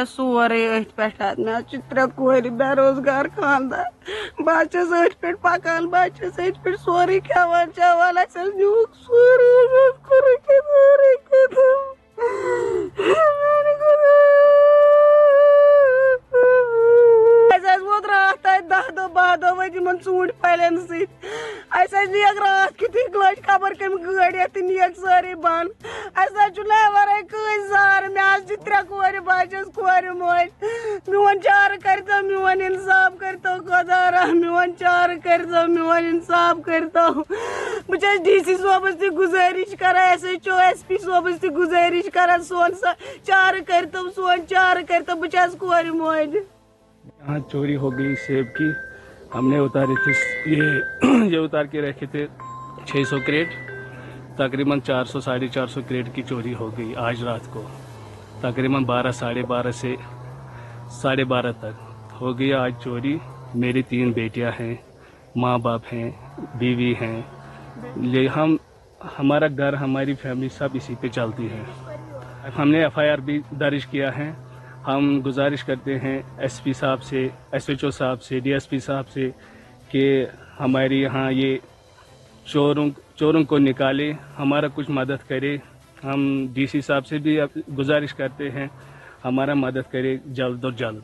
سورے ات پہ مے ترے کور بے روزگار خاندار بہت ات پہ پکان بہت ات پہ سورے کھیوان چیوان نیوک سورے ووت رات تہ 10 دہ 12 دہ ورت ژوٗنٛٹھۍ پھلٮ۪ن سۭتۍ نیک رات کیُتھُے لٔج خبر کٔمۍ گٲڑۍ تہٕ نیک سٲرٕے بنٛد چھُ نہٕ ورٲے کٕہٕنۍ سہارٕ مےٚ چھِ 3 کورِ بہٕ چھَس کورِ موج میون چارٕ کٔرۍتو میون اِنصاف کٔرۍتو خۄدا رحم میون چارٕ کٔرۍتو میون اِنصاف کٔرۍتو بہٕ چھَس DC صٲبَس تہِ گُزٲرِش کران SHO SP صٲبَس تہِ گُزٲرِش کران سون چارٕ کٔرۍتو سون چارٕ کٔرۍتو بہٕ چھَس کورِ موج. یہاں چوری ہو گئی سیب کی. ہم نے اتارے تھے یہ اتار کے رکھے تھے 600 کریٹ. تقریباً 400 450 کریٹ کی چوری ہو گئی آج رات کو. تقریباً 12 ساڑھے 12 سے 12:30 تک ہو گئی آج چوری. میری 3 بیٹیاں ہیں, ماں باپ ہیں, بیوی ہیں. ہمارا گھر ہماری فیملی سب اسی پہ چلتی ہے. ہم نے FIR بھی درج کیا ہے. ہم گزارش کرتے ہیں SP صاحب سے, SHO صاحب سے, DSP صاحب سے کہ ہمارے یہاں یہ چوروں کو نکالے, ہمارا کچھ مدد کرے. ہم DC صاحب سے بھی گزارش کرتے ہیں ہمارا مدد کرے جلد و جلد.